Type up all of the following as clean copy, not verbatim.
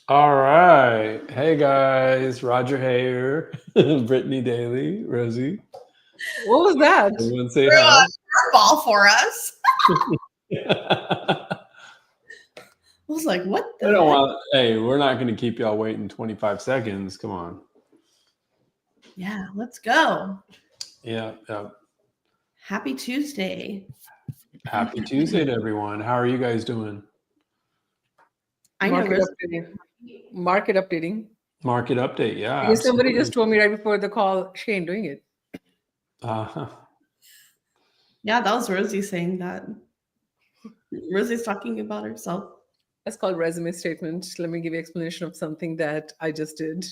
All right. Hey guys, Roger Hayer, Brittany Daly, Rosie. What was that? Everyone say Threw hi. a curveball for us. I I was like, what the don't heck? want. Hey, we're not going to keep y'all waiting 25 seconds. Come on. Yeah, let's go. Yeah, yeah. Happy Tuesday. Happy Tuesday to everyone. How are you guys doing? I know Market Rosie. updating. Market updating. Market update. Yeah, Because somebody absolutely. just told me right before the call, Shane doing it. Uh, Yeah, that was Rosie saying that. Rosie's talking about herself. That's called resume statement. Let me give you explanation of something that I just did.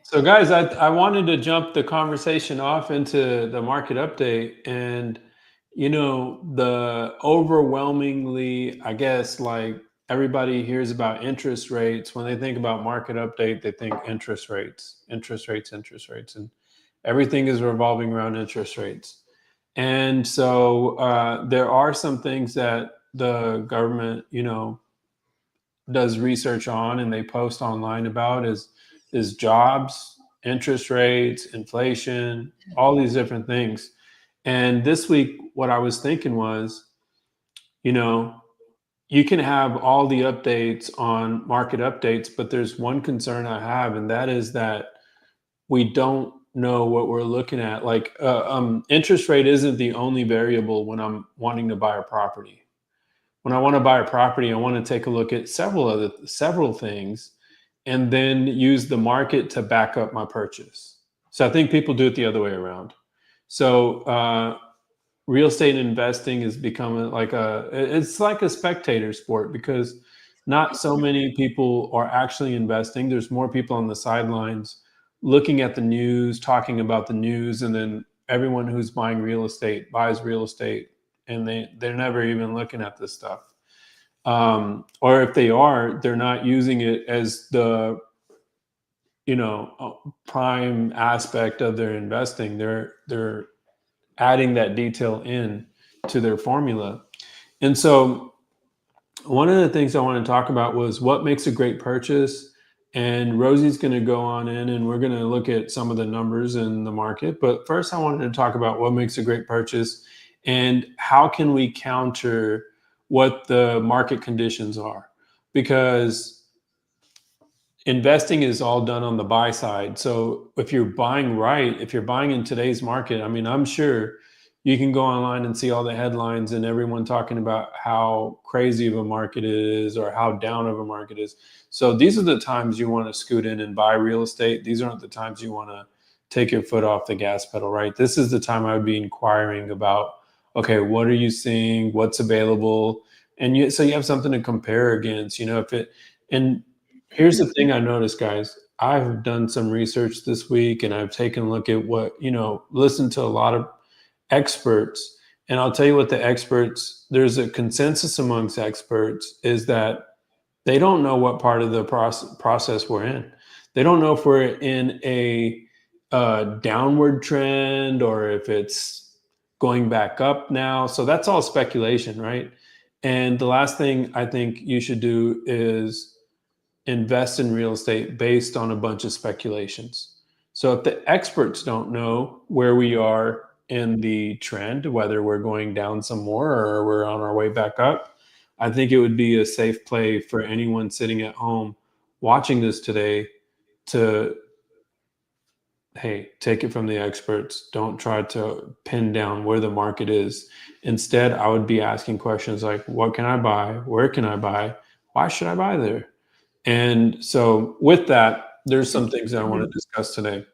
so, guys, I wanted to jump the conversation off into the market update. And, the overwhelmingly, I guess, like everybody hears about interest rates. When they think about market update, they think interest rates, interest rates, interest rates. And everything is revolving around interest rates. And so there are some things that the government, does research on and they post online about is jobs, interest rates, inflation, all these different things. And this week, what I was thinking was, you know, you can have all the updates on market updates, but there's one concern I have, and that is that we don't know what we're looking at. Like, interest rate isn't the only variable when I'm wanting to buy a property. When I want to buy a property, I want to take a look at several things and then use the market to back up my purchase. So I think people do it the other way around. So real estate investing is becoming it's like a spectator sport because not so many people are actually investing. There's more people on the sidelines looking at the news, talking about the news, and then everyone who's buying real estate buys real estate and they're never even looking at this stuff. Or if they are, they're not using it as the prime aspect of their investing. They're adding that detail in to their formula. And so one of the things I want to talk about was what makes a great purchase. And Rosie's going to go on in and we're going to look at some of the numbers in the market. But first, I wanted to talk about what makes a great purchase and how can we counter what the market conditions are. Because investing is all done on the buy side. So if you're buying right, if you're buying in today's market, I mean, I'm sure you can go online and see all the headlines and everyone talking about how crazy of a market it is or how down of a market is. So these are the times you want to scoot in and buy real estate. These aren't the times you want to take your foot off the gas pedal, right? This is the time I would be inquiring about, okay, what are you seeing? What's available? And so you have something to compare against, and here's the thing I noticed, guys. I've done some research this week and I've taken a look at listened to a lot of experts. And I'll tell you what the experts, there's a consensus amongst experts is that they don't know what part of the process we're in. They don't know if we're in a downward trend or if it's going back up now. So that's all speculation, right? And the last thing I think you should do is invest in real estate based on a bunch of speculations. So if the experts don't know where we are in the trend, whether we're going down some more or we're on our way back up, I think it would be a safe play for anyone sitting at home watching this today to, hey, take it from the experts. Don't try to pin down where the market is. Instead, I would be asking questions like, what can I buy? Where can I buy? Why should I buy there? And so, with that, there's some things that I want to discuss today.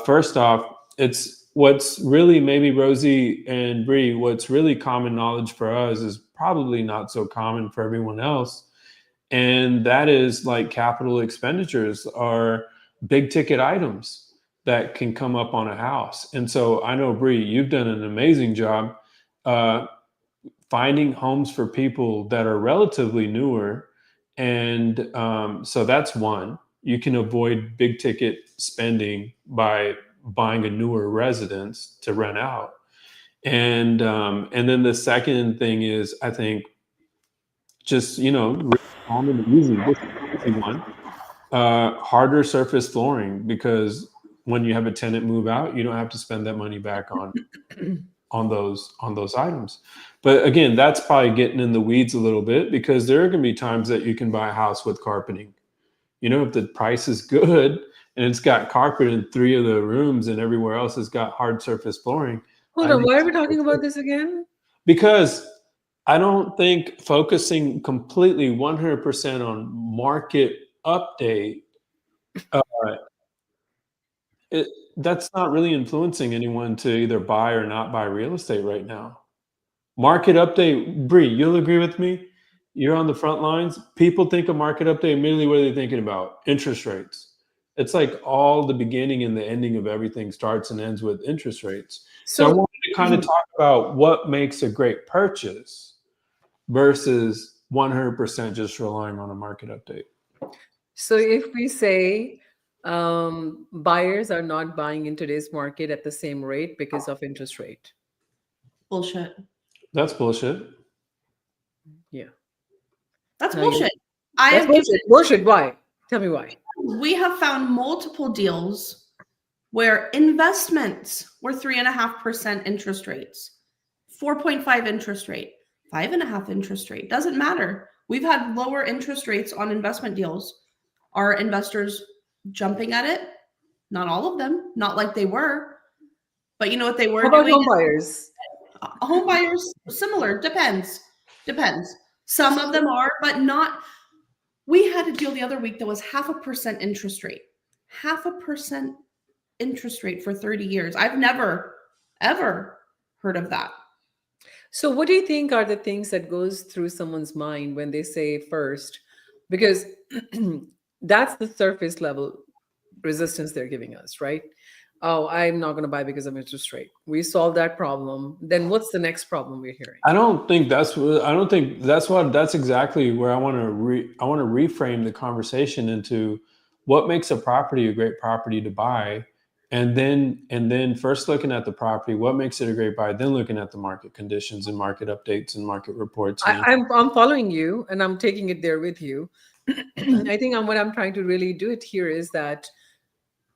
First off, it's what's really maybe Rosie and Bree, what's really common knowledge for us is probably not so common for everyone else. And that is like capital expenditures are big ticket items that can come up on a house. And so I know, Bree, you've done an amazing job uh, finding homes for people that are relatively newer. And so that's one. You can avoid big ticket spending by buying a newer residence to rent out. And then the second thing is, I think just, really calm and easy. This is an easy one. Harder surface flooring, because when you have a tenant move out, you don't have to spend that money back on those items. But again, that's probably getting in the weeds a little bit, because there are going to be times that you can buy a house with carpeting. If the price is good and it's got carpet in 3 of the rooms and everywhere else has got hard surface flooring, Hold I on, think why are it's we talking okay. about this again? Because I don't think focusing completely 100% on market update, uh, it, that's not really influencing anyone to either buy or not buy real estate right now. Market update, Bree, you'll agree with me. You're on the front lines. People think of market update immediately. What are they thinking about? Interest rates. It's like all the beginning and the ending of everything starts and ends with interest rates. So I So, wanted to kind of talk about what makes a great purchase versus 100% just relying on a market update. so if we say buyers are not buying in today's market at the same rate because of interest rate. Bullshit. That's bullshit. Yeah. That's Now you, bullshit. I that's have given, bullshit. Bullshit. Why? Tell me why. we have found multiple deals where investments were 3.5% interest rates, 4.5 interest rate, 5.5 interest rate. Doesn't matter. We've had lower interest rates on investment deals. Are investors jumping at it? Not all of them, not like they were. But you know what they were How about doing? home buyers? Home buyers, similar. Depends. Some of them are, but not. We had a deal the other week that was 0.5% interest rate. 0.5% interest rate for 30 years. I've never, ever heard of that. So what do you think are the things that goes through someone's mind when they say first? Because that's the surface level resistance they're giving us, right? Oh, I'm not going to buy because of interest rate. We solved that problem. Then what's the next problem we're hearing? I don't think that's exactly where I want to reframe the conversation into what makes a property a great property to buy, and then first looking at the property, what makes it a great buy, then looking at the market conditions and market updates and market reports. I'm following you and I'm taking it there with you. I think what I'm trying to really do it here is that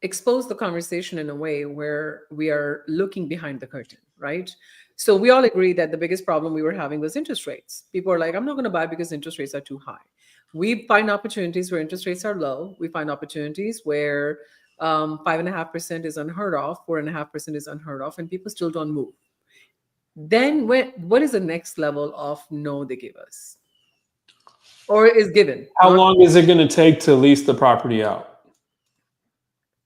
expose the conversation in a way where we are looking behind the curtain, right? So we all agree that the biggest problem we were having was interest rates. People are like, I'm not going to buy because interest rates are too high. We find opportunities where interest rates are low. We find opportunities where 5.5% is unheard of, 4.5% is unheard of, and people still don't move. Then what is the next level of no they give us? Or is given? How long is it going to take to lease the property out?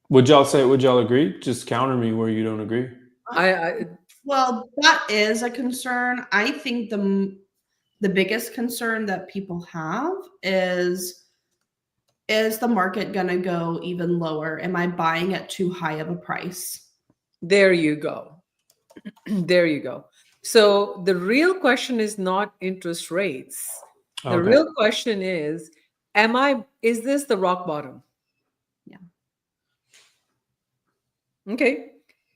Would y'all agree? Just counter me where you don't agree. Well, that is a concern. I think the biggest concern that people have is the market going to go even lower? Am I buying at too high of a price? There you go. There you go. So the real question is not interest rates. The real question is this the rock bottom? Yeah. Okay.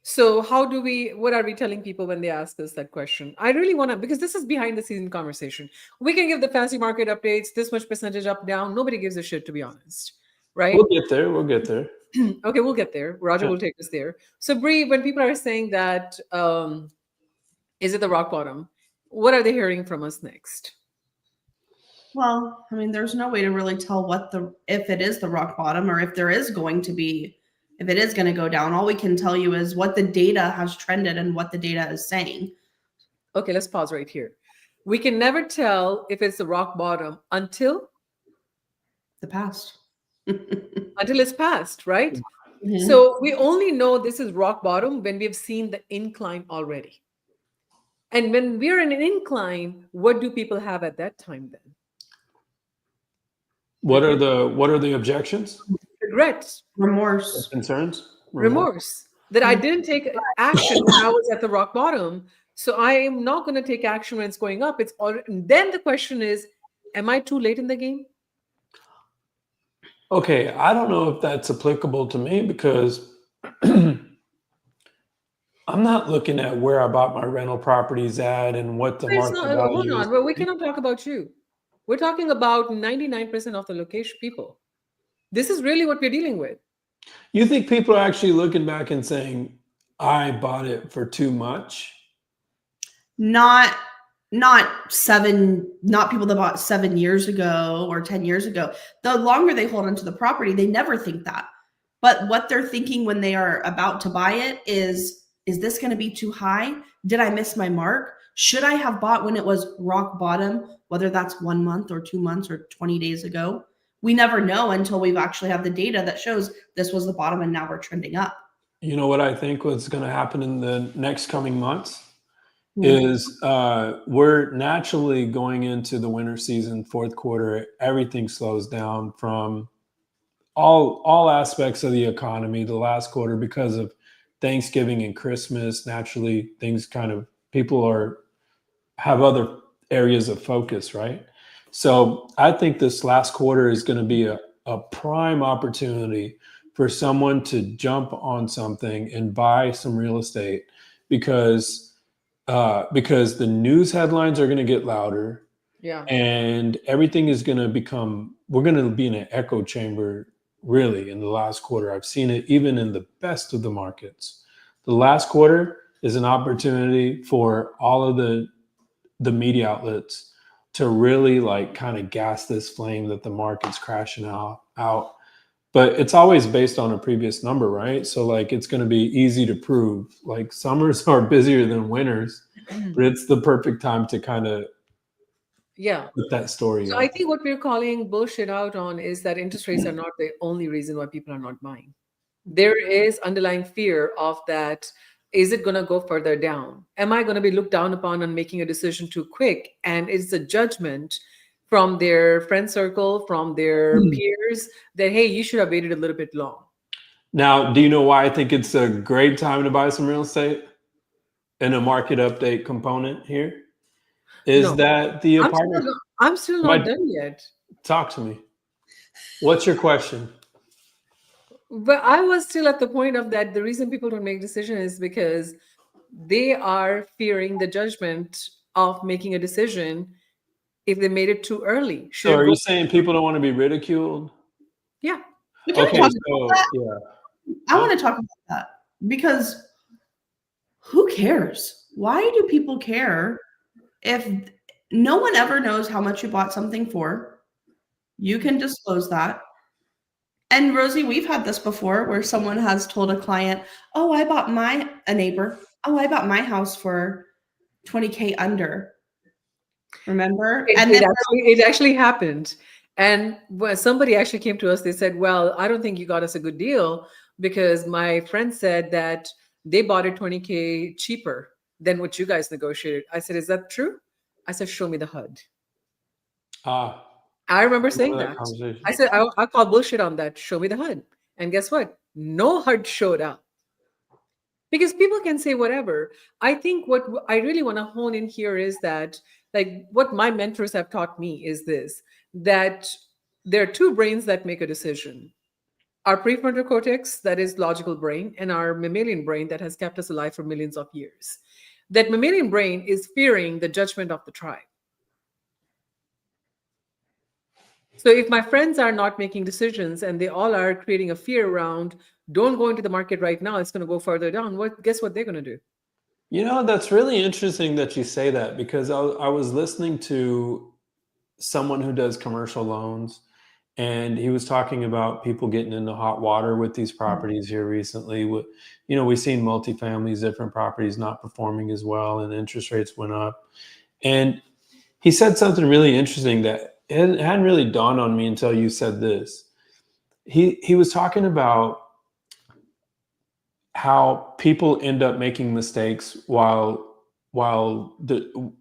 So what are we telling people when they ask us that question? I really want to, because this is behind the scene conversation. We can give the fancy market updates, this much percentage up, down. Nobody gives a shit, to be honest. Right? We'll get there. Okay, we'll get there. Roger will take us there. So Bree, when people are saying that, is it the rock bottom? What are they hearing from us next? Well, I mean, there's no way to really tell if it is the rock bottom or if it is going to go down. All we can tell you is what the data has trended and what the data is saying. Okay, let's pause right here. We can never tell if it's the rock bottom until the past. Until it's past, right? Mm-hmm. So we only know this is rock bottom when we've seen the incline already. And when we're in an incline, what do people have at that time then? What are the objections? Regret. Remorse. Concerns? Remorse. That I didn't take action when I was at the rock bottom. So I am not going to take action when it's going up. And then the question is, am I too late in the game? Okay, I don't know if that's applicable to me because I'm not looking at where I bought my rental properties at and what the market value Hold on, is. well, we cannot talk about you. We're talking about 99% of the location people. This is really what we're dealing with. You think people are actually looking back and saying, I bought it for too much? Not people that bought 7 years ago or 10 years ago. The longer they hold onto the property, they never think that. But what they're thinking when they are about to buy it is this going to be too high? Did I miss my mark? Should I have bought when it was rock bottom, whether that's 1 month or 2 months or 20 days ago? We never know until we've actually have the data that shows this was the bottom and now we're trending up. You know what I think what's going to happen in the next coming months is we're naturally going into the winter season, fourth quarter. Everything slows down from all aspects of the economy the last quarter because of Thanksgiving and Christmas. Naturally, things kind of people have other areas of focus, right? So I think this last quarter is going to be a prime opportunity for someone to jump on something and buy some real estate because the news headlines are going to get louder. Yeah. And everything is going to become, we're going to be in an echo chamber really in the last quarter. I've seen it even in the best of the markets. The last quarter is an opportunity for all of the media outlets to really like kind of gas this flame that the market's crashing out. But it's always based on a previous number, right? So like it's going to be easy to prove. Like summers are busier than winters, but it's the perfect time to kind of put that story So up. I think what we're calling bullshit out on is that interest rates are not the only reason why people are not buying. There is underlying fear of that. Is it going to go further down? Am I going to be looked down upon on making a decision too quick? And it's a judgment from their friend circle, from their peers that, hey, you should have waited a little bit long. Now, do you know why I think it's a great time to buy some real estate? And a market update component here is that the apartment. I'm still not done yet. Talk to me. What's your question? But I was still at the point of that the reason people don't make decisions is because they are fearing the judgment of making a decision if they made it too early. So are you saying people don't want to be ridiculed? Yeah. Okay, so yeah. I want to talk about that because who cares? Why do people care if no one ever knows how much you bought something for? You can disclose that. And Rosie, we've had this before where someone has told a client, oh, I bought a neighbor, oh, I bought my house for 20K under. Remember? It actually happened. And when somebody actually came to us, they said, well, I don't think you got us a good deal because my friend said that they bought it 20K cheaper than what you guys negotiated. I said, is that true? I said, show me the HUD. I remember saying that. I said, I call bullshit on that. Show me the HUD. And guess what? No HUD showed up. Because people can say whatever. I think what I really want to hone in here is that, like, what my mentors have taught me is this, that there are two brains that make a decision. Our prefrontal cortex, that is logical brain, and our mammalian brain that has kept us alive for millions of years. That mammalian brain is fearing the judgment of the tribe. So if my friends are not making decisions and they all are creating a fear around, don't go into the market right now, it's going to go further down, guess what they're going to do? You know, that's really interesting that you say that because I was listening to someone who does commercial loans and he was talking about people getting into hot water with these properties here recently. We've seen multifamilies, different properties not performing as well and interest rates went up. And he said something really interesting that it hadn't really dawned on me until you said this. He was talking about how people end up making mistakes while the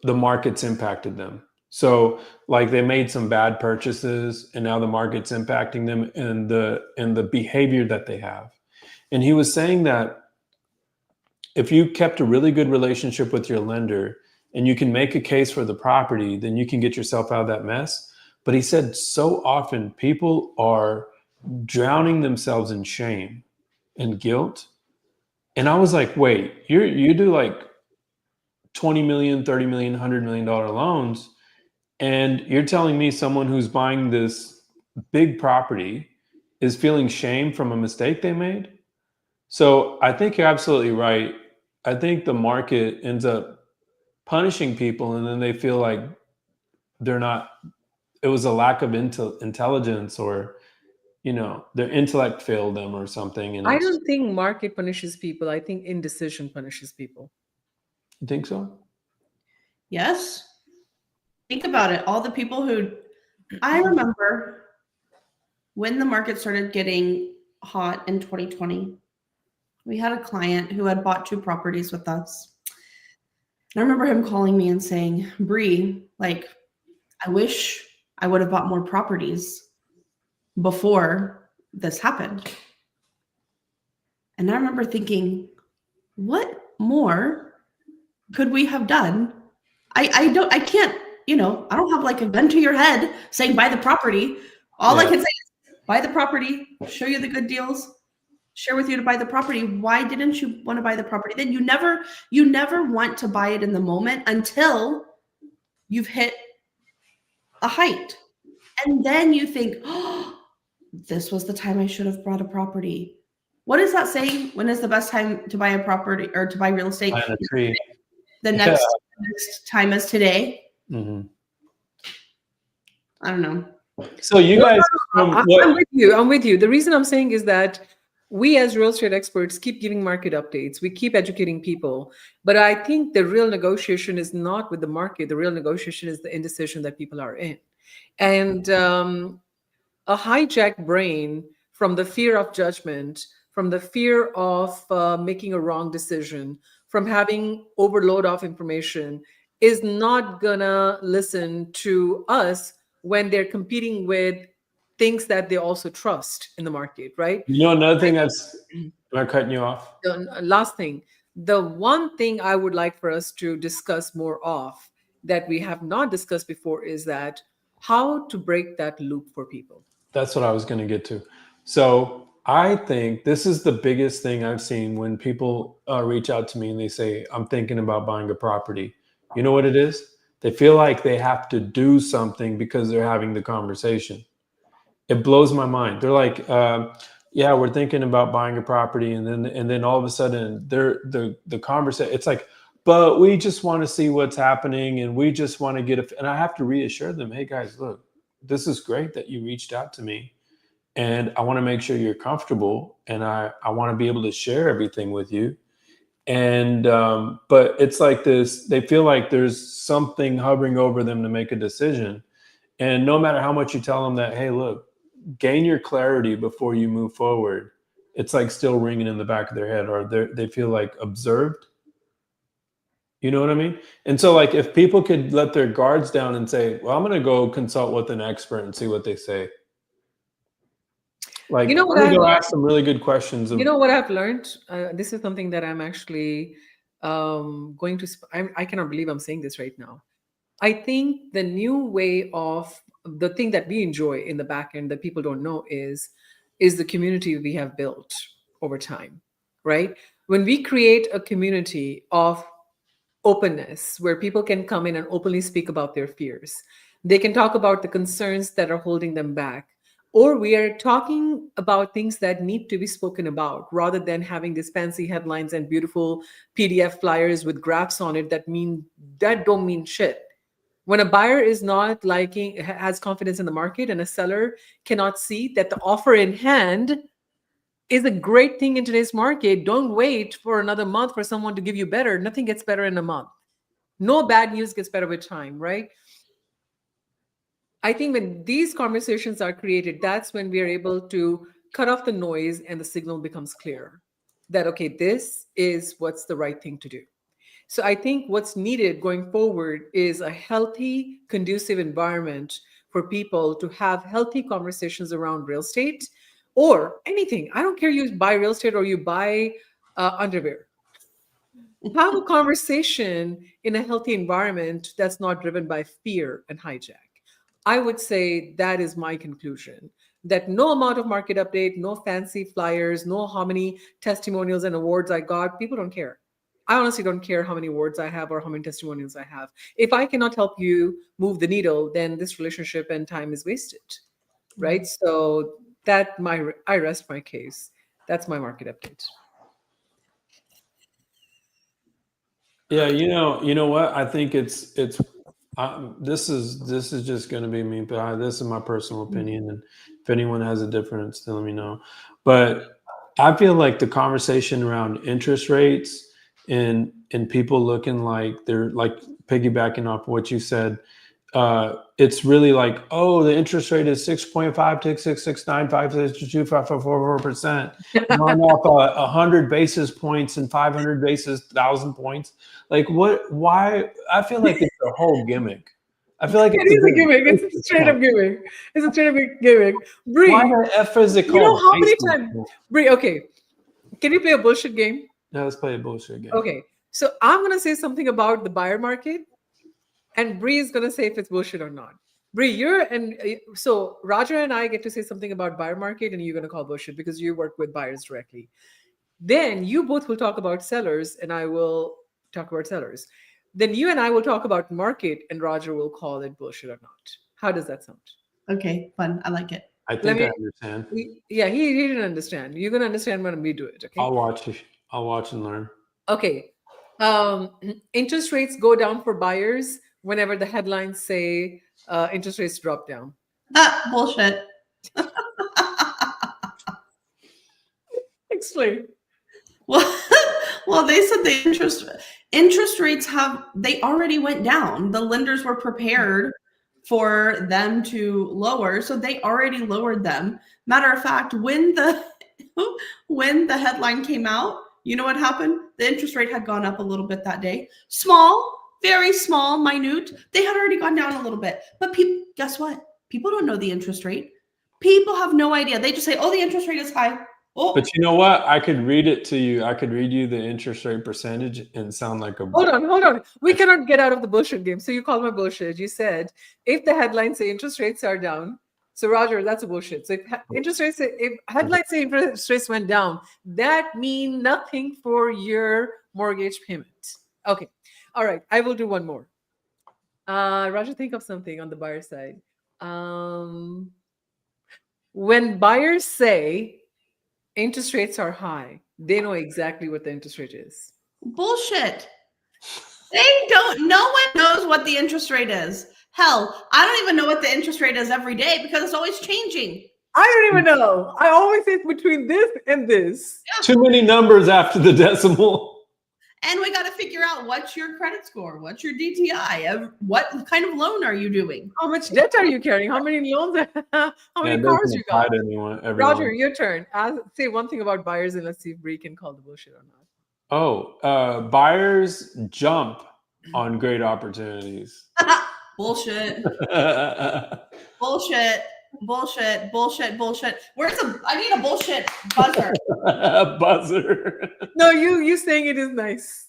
market's impacted them. So like they made some bad purchases and now the market's impacting them and the behavior that they have. And he was saying that if you kept a really good relationship with your lender and you can make a case for the property, then you can get yourself out of that mess. But he said so often people are drowning themselves in shame and guilt. And I was like, wait, you do like 20 million, 30 million, $100 million loans. And you're telling me someone who's buying this big property is feeling shame from a mistake they made? So I think you're absolutely right. I think the market ends up punishing people, and then they feel like they're not, it was a lack of intelligence, or, their intellect failed them or something. And I it's, don't think market punishes people. I think indecision punishes people. you think so? Yes. Think about it. All the people who I remember when the market started getting hot in 2020, we had a client who had bought 2 properties with us. And I remember him calling me and saying, Bree, like, I wish I would have bought more properties before this happened. And I remember thinking, what more could we have done? I can't, I don't have like a gun to your head saying buy the property. All I Yeah. can say is buy the property, show you the good deals, share with you to buy the property. Why didn't you want to buy the property? Then you never want to buy it in the moment until you've hit a height. And then you think, oh, this was the time I should have bought a property. What is that saying? When is the best time to buy a property or to buy real estate? Plant a tree. The Yeah. next time is today. Hmm. I don't know. So you guys, I'm with you. I'm with you. The reason I'm saying is that we as real estate experts keep giving market updates. We keep educating people. But I think the real negotiation is not with the market. The real negotiation is the indecision that people are in. And a hijacked brain from the fear of judgment, from the fear of making a wrong decision, from having overload of information, is not gonna listen to us when they're competing with things that they also trust in the market, right? another thing that's, am I cutting you off? The last thing, the one thing I would like for us to discuss more of that we have not discussed before is that how to break that loop for people. That's what I was going to get to. So I think this is the biggest thing I've seen when people reach out to me and they say, I'm thinking about buying a property. You know what it is? They feel like they have to do something because they're having the conversation. It blows my mind. They're like, yeah, we're thinking about buying a property. And then all of a sudden the conversation, it's like, but we just want to see what's happening. And we just want to and I have to reassure them, hey guys, look, this is great that you reached out to me, and I want to make sure you're comfortable, and I want to be able to share everything with you. And but it's like this, they feel like there's something hovering over them to make a decision. And no matter how much you tell them that, hey, look, gain your clarity before you move forward, it's like still ringing in the back of their head, or they feel like observed. You know what I mean? And so, like, if people could let their guards down and say, well, I'm going to go consult with an expert and see what they say. Like, You know I'm what going to I've go learned? ask some really good questions. You know what I've learned? This is something that I'm actually going to. I cannot believe I'm saying this right now. I think the new way of the thing that we enjoy in the back end that people don't know is the community we have built over time, right? When we create a community of openness where people can come in and openly speak about their fears, they can talk about the concerns that are holding them back, or we are talking about things that need to be spoken about rather than having these fancy headlines and beautiful PDF flyers with graphs on it that don't mean shit. When a buyer is not has confidence in the market, and a seller cannot see that the offer in hand is a great thing in today's market, don't wait for another month for someone to give you better. Nothing gets better in a month. No bad news gets better with time, right? I think when these conversations are created, that's when we are able to cut off the noise and the signal becomes clear that, okay, this is what's the right thing to do. So I think what's needed going forward is a healthy, conducive environment for people to have healthy conversations around real estate or anything. I don't care you buy real estate or you buy underwear. Have a conversation in a healthy environment that's not driven by fear and hijack. I would say that is my conclusion. That no amount of market update, no fancy flyers, no how many testimonials and awards I got, people don't care. I honestly don't care how many words I have or how many testimonials I have. If I cannot help you move the needle, then this relationship and time is wasted, right? So I rest my case. That's my market update. Yeah, you know what? I think it's this is just going to be me, but this is my personal opinion, and if anyone has a difference, then let me know. But I feel like the conversation around interest rates and people looking like they're like piggybacking off what you said. It's really like, oh, the interest rate is 6.5, 6.669, 5.62, 5.44%, run off 100 basis points and 500 basis 1,000 points. Like what? Why? I feel like it's a whole gimmick. I feel like It is a gimmick. It's a straight up gimmick. It's a straight up gimmick. Bree, why the F is it called? you know how many Facebook? times? Bree, okay. Can you play a bullshit game? No, let's play a bullshit game. Okay. So I'm gonna say something about the buyer market, and Bree is gonna say if it's bullshit or not. Bree, so Roger and I get to say something about buyer market, and you're gonna call bullshit because you work with buyers directly. Then you both will talk about sellers, and I will talk about sellers. Then you and I will talk about market, and Roger will call it bullshit or not. How does that sound? Okay, fun. I like it. I think I understand. Yeah, he didn't understand. You're gonna understand when we do it. Okay. I'll watch and learn. Okay. Interest rates go down for buyers whenever the headlines say interest rates drop down. Bullshit. Explain. Well, they said the interest rates they already went down. The lenders were prepared for them to lower, so they already lowered them. Matter of fact, when the headline came out, you know what happened? The interest rate had gone up a little bit that day. Small, very small, minute. They had already gone down a little bit. But guess what? People don't know the interest rate. People have no idea. They just say, "Oh, the interest rate is high." Oh. But you know what? I could read it to you. I could read you the interest rate percentage and sound like a. Hold on. We cannot get out of the bullshit game. So you call my bullshit. You said if the headlines say interest rates are down. So Roger, that's a bullshit. So if headlines say interest rates went down, that means nothing for your mortgage payment. Okay. All right. I will do one more. Roger, think of something on the buyer side. When buyers say interest rates are high, they know exactly what the interest rate is. Bullshit. They don't. No one knows what the interest rate is. Hell, I don't even know what the interest rate is every day because it's always changing. I don't even know. I always say it's between this and this. Yeah. Too many numbers after the decimal. And we got to figure out what's your credit score, what's your DTI, what kind of loan are you doing, how much debt are you carrying, how many loans, how many cars you got. Roger, your turn. Say one thing about buyers, and let's see if Bree can call the bullshit or not. Oh, buyers jump on great opportunities. Bullshit. Bullshit. I need a bullshit buzzer. Buzzer. No, you saying it is nice.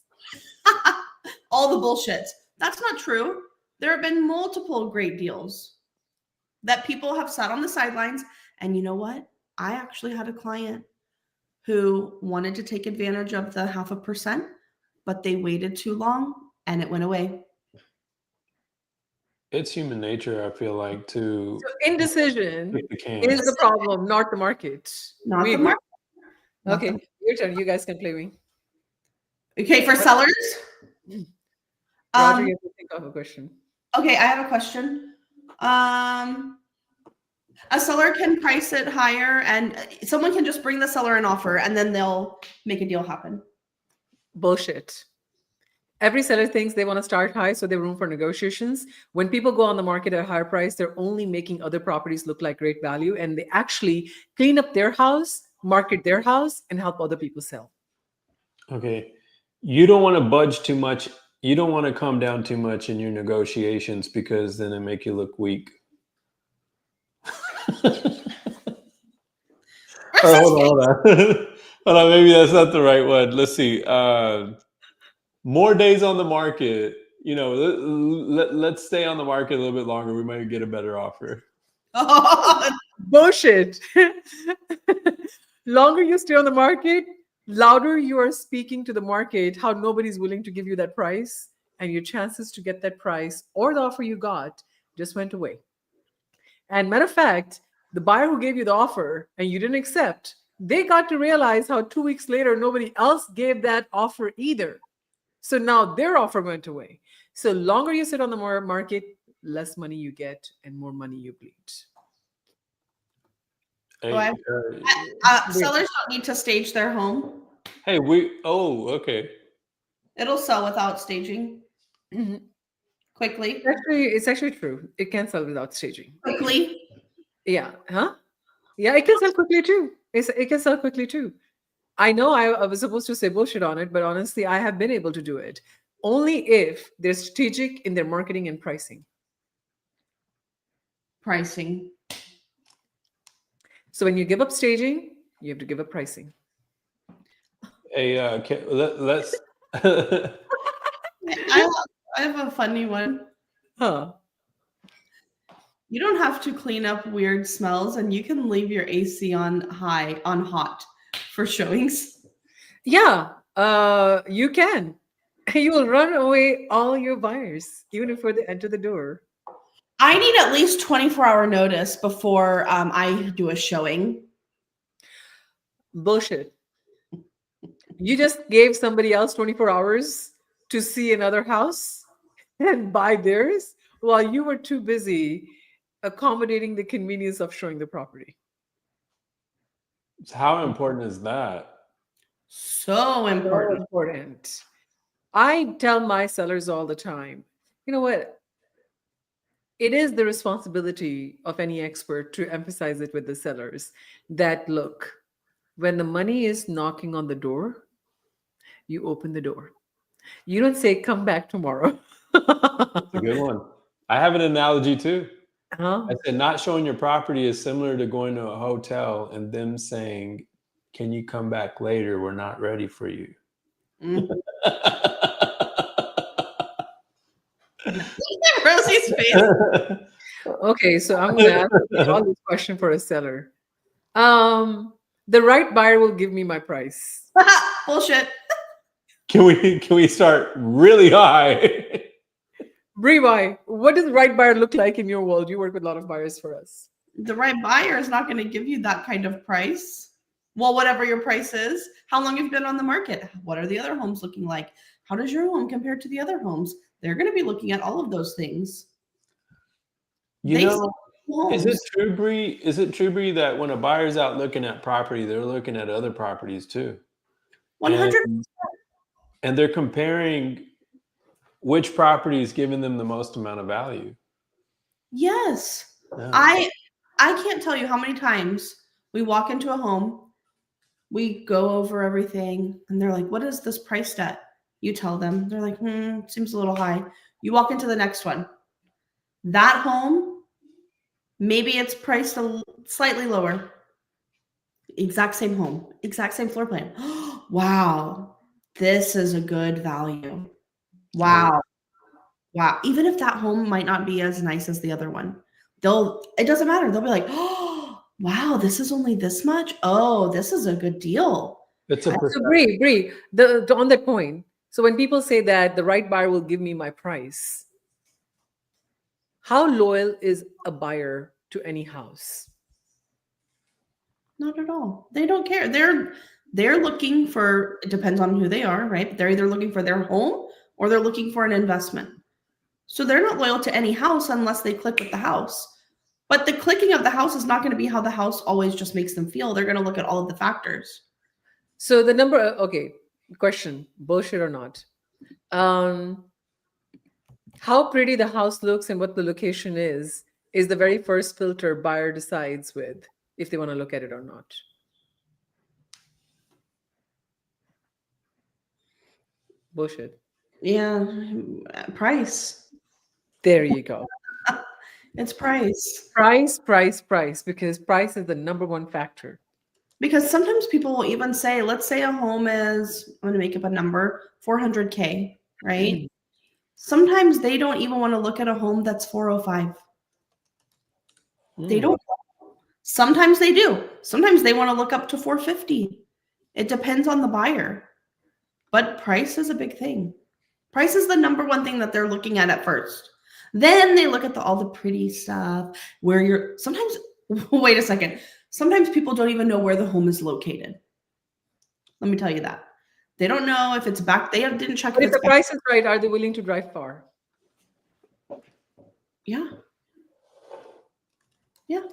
All the bullshit. That's not true. There have been multiple great deals that people have sat on the sidelines. And you know what? I actually had a client who wanted to take advantage of the 0.5%, but they waited too long and it went away. It's human nature, I feel like, to. So indecision is the problem, not the market. Not the market. Okay, your turn. You guys can play me. Okay, for sellers. Roger, you have to think of a question. Okay, I have a question. A seller can price it higher, and someone can just bring the seller an offer, and then they'll make a deal happen. Bullshit. Every seller thinks they want to start high, so there's room for negotiations. When people go on the market at a higher price, they're only making other properties look like great value, and they actually clean up their house, market their house, and help other people sell. Okay. You don't want to budge too much. You don't want to come down too much in your negotiations because then it make you look weak. Hold on. Hold on. Maybe that's not the right one. Let's see. More days on the market. You know, let's stay on the market a little bit longer. We might get a better offer. Bullshit. Longer you stay on the market, louder you are speaking to the market, how nobody's willing to give you that price, and your chances to get that price or the offer you got just went away. And matter of fact, the buyer who gave you the offer and you didn't accept, they got to realize how 2 weeks later nobody else gave that offer either. So now their offer went away. So longer you sit on the market, less money you get and more money you bleed. Hey, Sellers don't need to stage their home. hey, okay. It'll sell without staging quickly. It's actually true. It can sell without staging. Quickly. Yeah. Huh? Yeah, it can sell quickly too. It can sell quickly too. I know I was supposed to say bullshit on it, but honestly, I have been able to do it only if they're strategic in their marketing and pricing. Pricing. So when you give up staging, you have to give up pricing. Hey, let's. I have a funny one. Huh. You don't have to clean up weird smells, and you can leave your AC on hot for showings. Yeah, you can. You will run away all your buyers, even before they enter the door. I need at least 24-hour notice before I do a showing. Bullshit. You just gave somebody else 24 hours to see another house and buy theirs while you were too busy accommodating the convenience of showing the property. How important is that? So important. So important. I tell my sellers all the time, you know what? It is the responsibility of any expert to emphasize it with the sellers that look, when the money is knocking on the door, you open the door. You don't say, come back tomorrow. That's a good one. I have an analogy too. Huh? I said, not showing your property is similar to going to a hotel and them saying, can you come back later? We're not ready for you. Rosie's face. Okay, so I'm going to ask you all this question for a seller. The right buyer will give me my price. Bullshit. Can we start really high? Bree, what does the right buyer look like in your world? You work with a lot of buyers for us. The right buyer is not going to give you that kind of price. Well, whatever your price is, how long you've been on the market, what are the other homes looking like? How does your home compare to the other homes? They're going to be looking at all of those things. Is it true, Bree, that when a buyer's out looking at property, they're looking at other properties too? 100%. And they're comparing which property is giving them the most amount of value. Yes. Yeah. I can't tell you how many times we walk into a home, we go over everything, and they're like, what is this priced at? You tell them. They're like, seems a little high. You walk into the next one. That home, maybe it's priced slightly lower. Exact same home, exact same floor plan. Wow, this is a good value. Wow. Even if that home might not be as nice as the other one, it doesn't matter. They'll be like, oh, wow, this is only this much. Oh, this is a good deal. So Bree, on that point, so when people say that the right buyer will give me my price, how loyal is a buyer to any house? Not at all. They don't care. They're looking for, it depends on who they are, right? They're either looking for their home or they're looking for an investment. So they're not loyal to any house unless they click with the house. But the clicking of the house is not going to be how the house always just makes them feel. They're going to look at all of the factors. So the number, okay, question, bullshit or not? How pretty the house looks and what the location is the very first filter buyer decides with if they want to look at it or not. Bullshit. Yeah, price. There you go. It's price. Price, because price is the number one factor. Because sometimes people will even say, let's say a home is, I'm going to make up a number, 400K, right? Mm-hmm. Sometimes they don't even want to look at a home that's 405. They don't. Sometimes they do. Sometimes they want to look up to 450. It depends on the buyer. But price is a big thing. Price is the number one thing that they're looking at first. Then they look at all the pretty stuff where you're sometimes, wait a second. Sometimes people don't even know where the home is located. Let me tell you that. They don't know if it's back. They didn't check But if if it's the back. price is right, are they willing to drive far? Yeah. Yeah.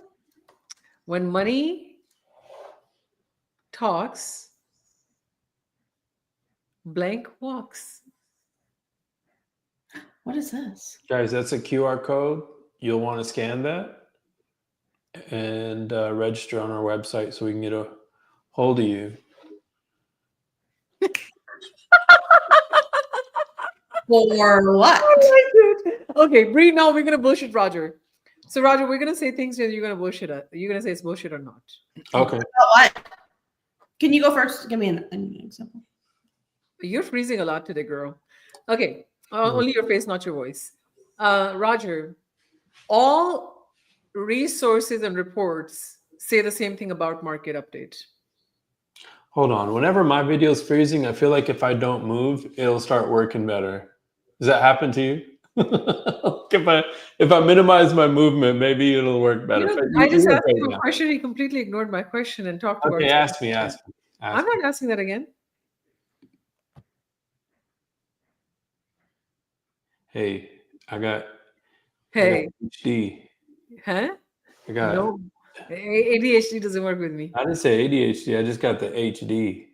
When money talks, blank walks. What is this? Guys, that's a QR code. You'll want to scan that and register on our website so we can get a hold of you. For what? Okay, Bree, now we're gonna bullshit Roger. So Roger, we're gonna say things and you're gonna bullshit it. You're gonna say it's bullshit or not. Okay. What? Can you go first? Give me an example. You're freezing a lot today, girl. Okay, only your face, not your voice. Roger, all resources and reports say the same thing about market update. Hold on. Whenever my video is freezing, I feel like if I don't move, it'll start working better. Does that happen to you? if I minimize my movement, maybe it'll work better. I just asked him a question. He completely ignored my question and talked about. Okay, ask me. I'm not asking that again. Hey, I got HD. Huh? I got no. ADHD doesn't work with me. I didn't say ADHD. I just got the HD.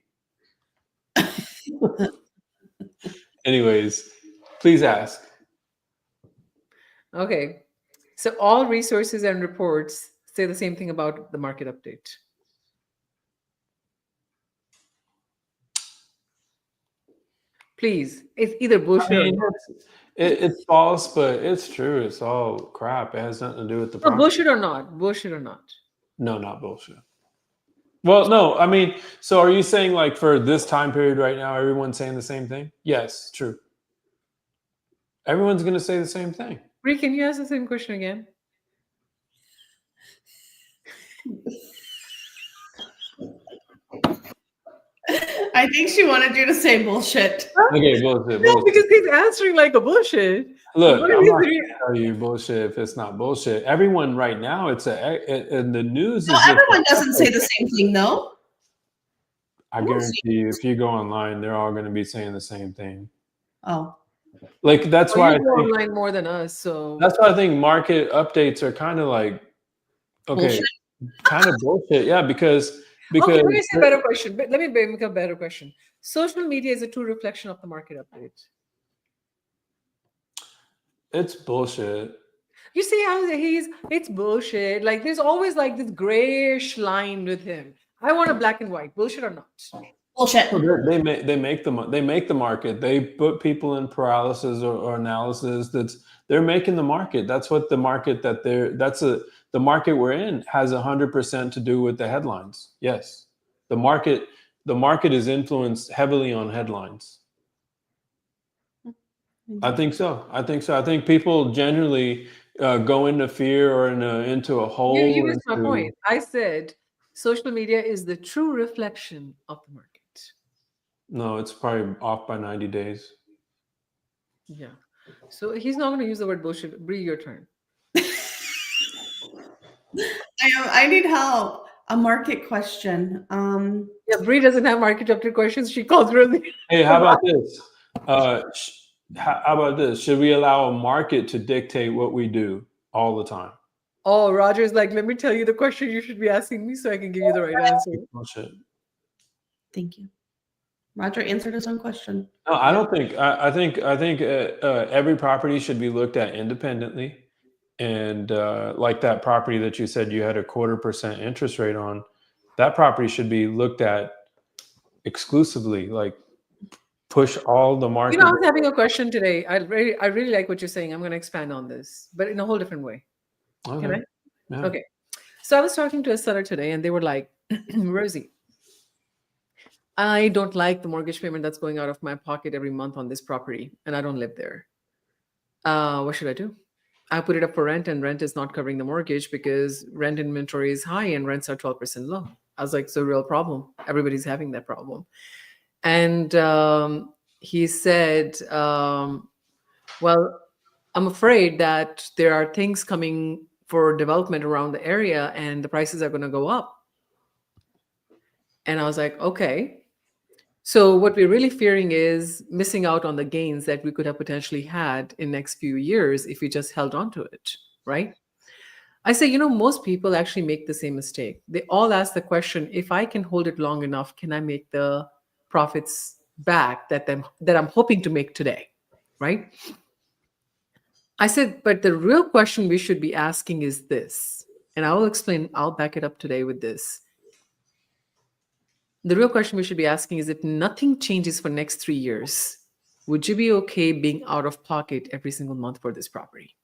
Anyways, please ask. Okay. So all resources and reports say the same thing about the market update. Please. It's either bullshit or it's false, but it's true. It's all crap. It has nothing to do with the no, bullshit or not. Bullshit or not. No, not bullshit. Well, no, I mean, so are you saying like for this time period right now, everyone's saying the same thing? Yes, true. Everyone's going to say the same thing. Bree, can you ask the same question again? I think she wanted you to say bullshit. Okay, bullshit. No, because he's answering like a bullshit. Look, I'm not going to tell you bullshit if it's not bullshit. Everyone right now, and the news No, everyone doesn't say the same thing, though. I guarantee you, if you go online, they're all going to be saying the same thing. Oh. Like, that's why you go online more than us, so. That's why I think market updates are kind of like, okay, kind of bullshit. Yeah, because okay, let me say a better question. Let me make a better question. Social media is a true reflection of the market update. It's bullshit. You see how it's bullshit. Like there's always like this grayish line with him. I want a black and white. Bullshit or not? Bullshit. They make the market. They put people in paralysis or analysis. They're making the market. That's what the market the market we're in has 100% to do with the headlines. Yes, the market is influenced heavily on headlines. I think so. I think people generally go into fear or into a hole. You missed my point. I said social media is the true reflection of the market. No, it's probably off by 90 days. Yeah. So he's not going to use the word bullshit. Bree, your turn. I need help. A market question. Yeah, Bree doesn't have market update questions. She calls Rosie. Hey, how about this? How about this? Should we allow a market to dictate what we do all the time? Oh, Roger's like, let me tell you the question you should be asking me so I can give you the right answer. Bullshit. Thank you. Roger answered his own question. No, I don't think. I think every property should be looked at independently, and like that property that you said you had a 0.25% interest rate on, that property should be looked at exclusively. Like push all the market. I was having a question today. I really like what you're saying. I'm going to expand on this, but in a whole different way. Okay. Can I? Yeah. Okay. So I was talking to a seller today, and they were like, Rosie, I don't like the mortgage payment that's going out of my pocket every month on this property, and I don't live there. What should I do? I put it up for rent, and rent is not covering the mortgage because rent inventory is high and rents are 12% low. I was like, it's a real problem. Everybody's having that problem. And he said, well, I'm afraid that there are things coming for development around the area and the prices are going to go up. And I was like, okay. So what we're really fearing is missing out on the gains that we could have potentially had in next few years if we just held on to it, right? I say, most people actually make the same mistake. They all ask the question, if I can hold it long enough, can I make the profits back that I'm hoping to make today, right? I said, but the real question we should be asking is this, and I will explain, I'll back it up today with this. The real question we should be asking is, if nothing changes for next 3 years, would you be okay being out of pocket every single month for this property?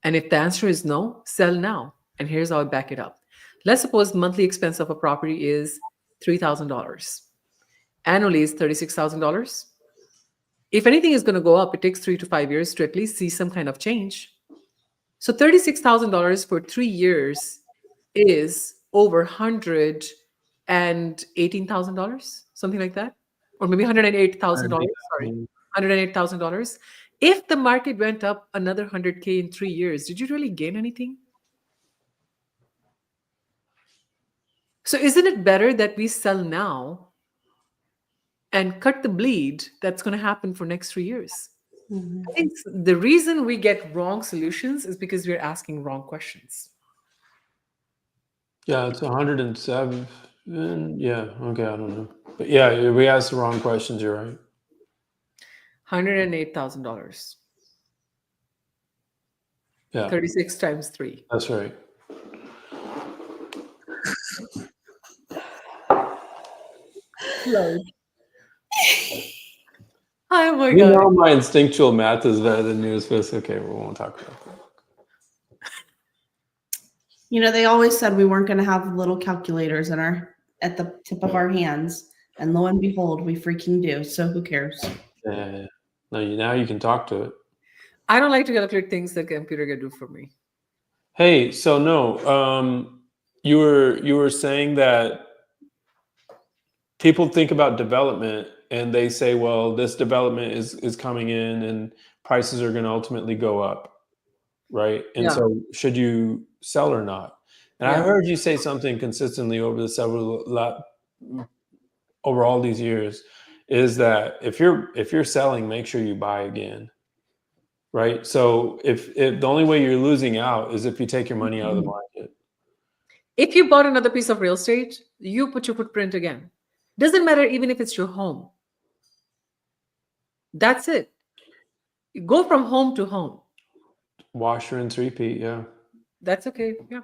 And if the answer is no, sell now. And here's how I back it up. Let's suppose monthly expense of a property is $3,000. Annually is $36,000. If anything is going to go up, it takes 3 to 5 years to at least see some kind of change. So $36,000 for 3 years is over $118,000, something like that, or maybe $108,000. Sorry, $108,000. If the market went up another 100K in 3 years, did you really gain anything? So isn't it better that we sell now and cut the bleed that's going to happen for next 3 years? Mhm. I think the reason we get wrong solutions is because we're asking wrong questions. Yeah, it's 107. Yeah, okay, I don't know. But yeah, we asked the wrong questions, you're right. $108,000. Yeah, 36 times 3. that's right. Right. Oh my You God. know my instinctual math is better than yours, but it's okay, we won't talk about that. They always said we weren't going to have little calculators at the tip of our hands, and lo and behold, we freaking do. So who cares? Yeah. Now you can talk to it. I don't like to calculate things that computer can do for me. Hey, so no, you were saying that people think about development and they say, well, this development is coming in and prices are going to ultimately go up, right? And Yeah. so should you sell or not? And I Yeah. heard you say something consistently over over all these years, is that if you're selling, make sure you buy again, right? So if the only way you're losing out is if you take your money out of the market. If you bought another piece of real estate, you put your footprint again. Doesn't matter even if it's your home. That's it. You go from home to home. Wash, rinse, repeat. Yeah. That's okay. Yeah.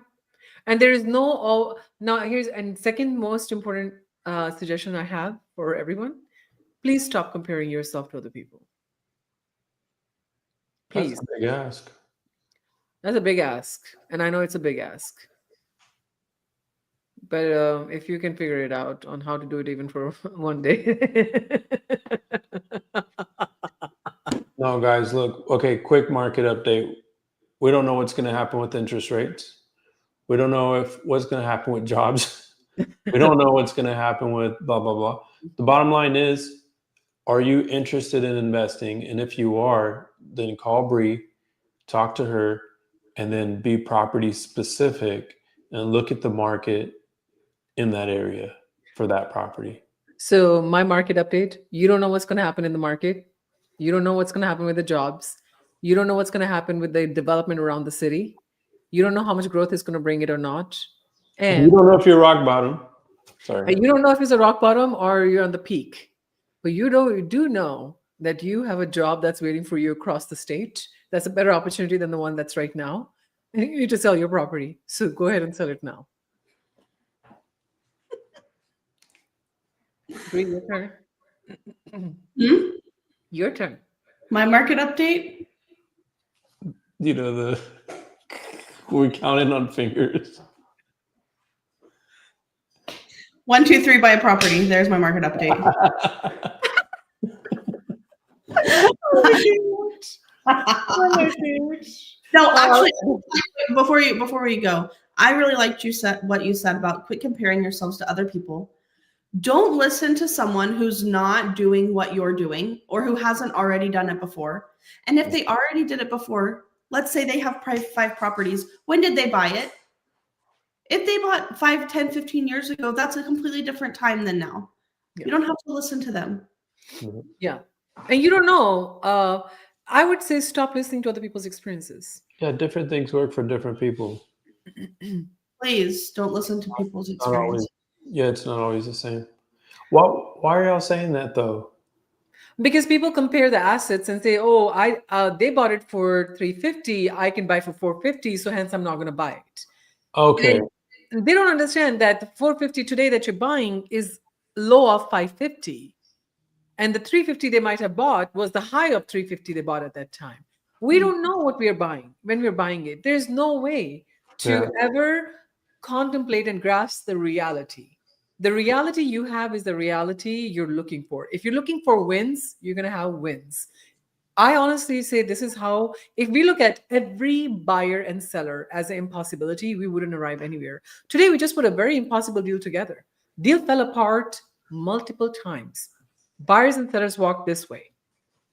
And there is no, now here's, and second most important suggestion I have for everyone, please stop comparing yourself to other people. Please. That's a big ask. That's a big ask. And I know it's a big ask. But if you can figure it out on how to do it even for one day. No, guys, look, okay, quick market update. We don't know what's going to happen with interest rates. We don't know what's going to happen with jobs. We don't know what's going to happen with blah, blah, blah. The bottom line is, are you interested in investing? And if you are, then call Bree, talk to her, and then be property specific and look at the market in that area for that property. So my market update, you don't know what's going to happen in the market. You don't know what's going to happen with the jobs. You don't know what's going to happen with the development around the city. You don't know how much growth is going to bring it or not. And you don't know if you're rock bottom. Sorry. you don't know if it's a rock bottom or you're on the peak. But you do know that you have a job that's waiting for you across the state. That's a better opportunity than the one that's right now. And you need to sell your property. So go ahead and sell it now. Bree, your turn. Your turn. My market update. You know, we're counting on fingers. 1, 2, 3, buy a property. There's my market update. No, actually, before you go, I really liked what you said about quit comparing yourselves to other people. Don't listen to someone who's not doing what you're doing or who hasn't already done it before. And if they already did it before, let's say they have 5 properties. When did they buy it? If they bought 5, 10, 15 years ago, that's a completely different time than now. Yeah. You don't have to listen to them. Yeah. And you don't know. I would say stop listening to other people's experiences. Yeah, different things work for different people. Please don't listen to people's Not always. experience. Yeah, it's not always the same. Well, why are y'all saying that though? Because people compare the assets and say, "Oh, they bought it for 350. I can buy for 450, so hence I'm not going to buy it." Okay. They don't understand that the 450 today that you're buying is low of 550, and the 350 they might have bought was the high of 350 they bought at that time. We don't know what we are buying when we're buying it. There's no way to ever contemplate and grasp the reality. The reality you have is the reality you're looking for. If you're looking for wins, you're going to have wins. I honestly say this is how, if we look at every buyer and seller as an impossibility, we wouldn't arrive anywhere. Today, we just put a very impossible deal together. Deal fell apart multiple times. Buyers and sellers walked this way.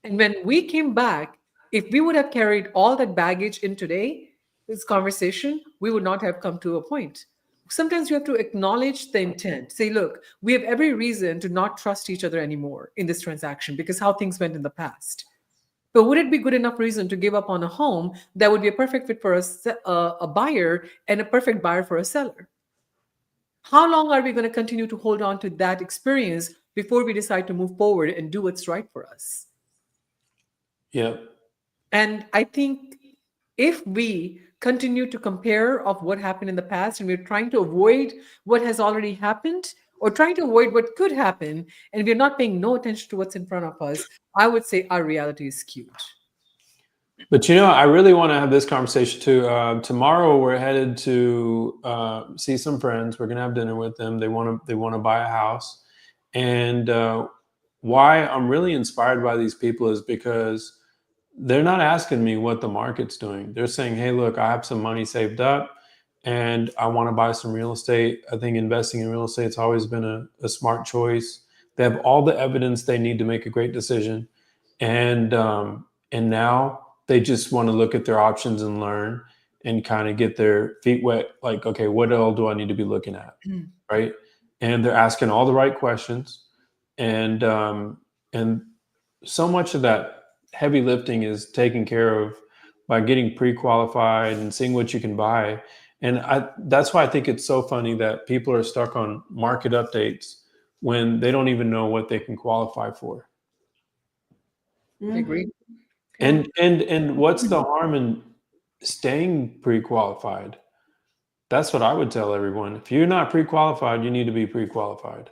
And when we came back, if we would have carried all that baggage in today, this conversation, we would not have come to a point. Sometimes you have to acknowledge the intent. Say, look, we have every reason to not trust each other anymore in this transaction because how things went in the past. But would it be good enough reason to give up on a home that would be a perfect fit for a buyer and a perfect buyer for a seller? How long are we going to continue to hold on to that experience before we decide to move forward and do what's right for us? Yeah. And I think if we continue to compare of what happened in the past and we're trying to avoid what has already happened or trying to avoid what could happen and we're not paying no attention to what's in front of us, I would say our reality is skewed. But I really want to have this conversation too. Tomorrow we're headed to see some friends. We're gonna have dinner with them. They want to buy a house, and why I'm really inspired by these people is because they're not asking me what the market's doing. They're saying, "Hey, look, I have some money saved up, and I want to buy some real estate. I think investing in real estate's always been a smart choice. They have all the evidence they need to make a great decision, and now." They just want to look at their options and learn and kind of get their feet wet. Like, okay, what all do I need to be looking at? Right. And they're asking all the right questions. And so much of that heavy lifting is taken care of by getting pre-qualified and seeing what you can buy. And that's why I think it's so funny that people are stuck on market updates when they don't even know what they can qualify for. I agree. And what's the harm in staying pre-qualified? That's what I would tell everyone. If you're not pre-qualified, you need to be pre-qualified.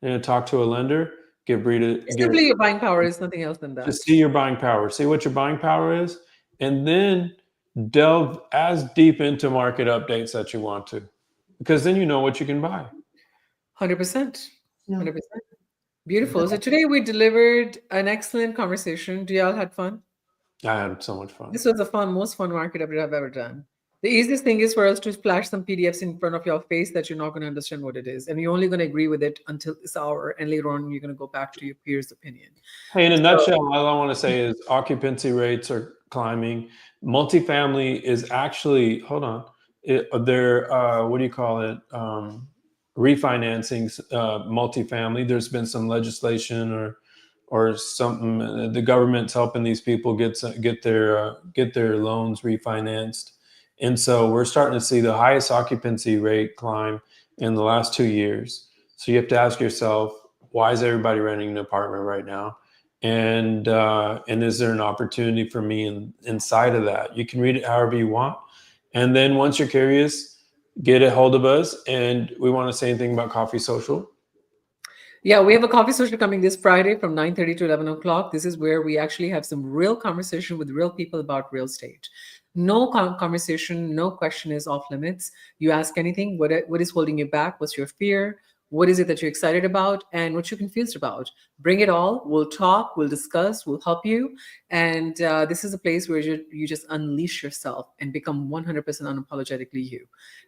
And talk to a lender, Simply your buying power is nothing else than that. just see your buying power, see what your buying power is, and then delve as deep into market updates that you want to, because then you know what you can buy. 100%. 100%. Beautiful. So today we delivered an excellent conversation. Do y'all had fun? I had so much fun. This was the most fun market update I've ever done. The easiest thing is for us to flash some PDFs in front of your face that you're not going to understand what it is. And you're only going to agree with it until this hour. And later on, you're going to go back to your peers' opinion. Hey, in a nutshell, all I want to say is occupancy rates are climbing. Multifamily is actually, hold on, they're, what do you call it? Refinancing multifamily. There's been some legislation or something. The government's helping these people get their loans refinanced, and so we're starting to see the highest occupancy rate climb in the last 2 years. So you have to ask yourself, why is everybody renting an apartment right now? And is there an opportunity for me inside of that? You can read it however you want, and then once you're curious, get a hold of us. And we want to say anything about Coffee Social. Yeah, we have a coffee social coming this Friday from 9:30 to 11 o'clock. This is where we actually have some real conversation with real people about real estate. No conversation, no question is off limits. You ask anything, what is holding you back? What's your fear? What is it that you're excited about and what you're confused about? Bring it all. We'll talk, we'll discuss, we'll help you. And this is a place where you just unleash yourself and become 100% unapologetically you.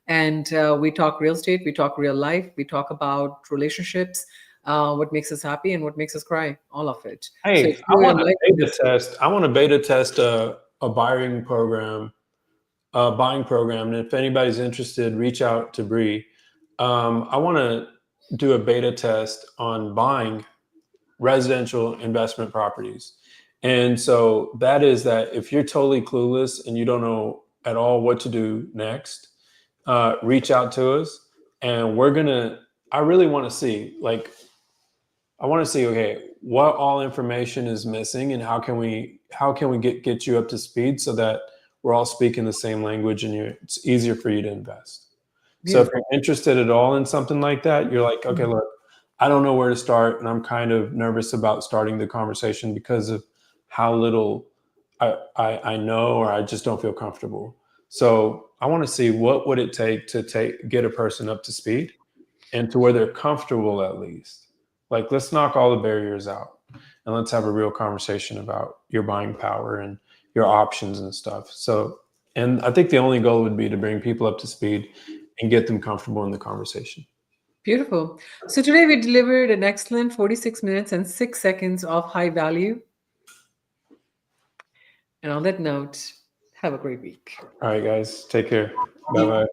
And we talk real estate, we talk real life, we talk about relationships, what makes us happy and what makes us cry, all of it. So Hey, if you're liking this, I want to beta test a buying program, and if anybody's interested, reach out to Bree. I want to do a beta test on buying residential investment properties. And so that is that if you're totally clueless and you don't know at all what to do next, reach out to us, and I really want to see, like, okay, what all information is missing and how can we get you up to speed so that we're all speaking the same language and it's easier for you to invest. So if you're interested at all in something like that, you're like, okay, look, I don't know where to start, and I'm kind of nervous about starting the conversation because of how little I know, or I just don't feel comfortable. So I want to see what would it take to get a person up to speed and to where they're comfortable at least. Like, let's knock all the barriers out and let's have a real conversation about your buying power and your options and stuff. So, and I think the only goal would be to bring people up to speed and get them comfortable in the conversation. beautiful. So today we delivered an excellent 46 minutes and 6 seconds of high value. And on that note, have a great week. All right, guys, take care. Bye-bye.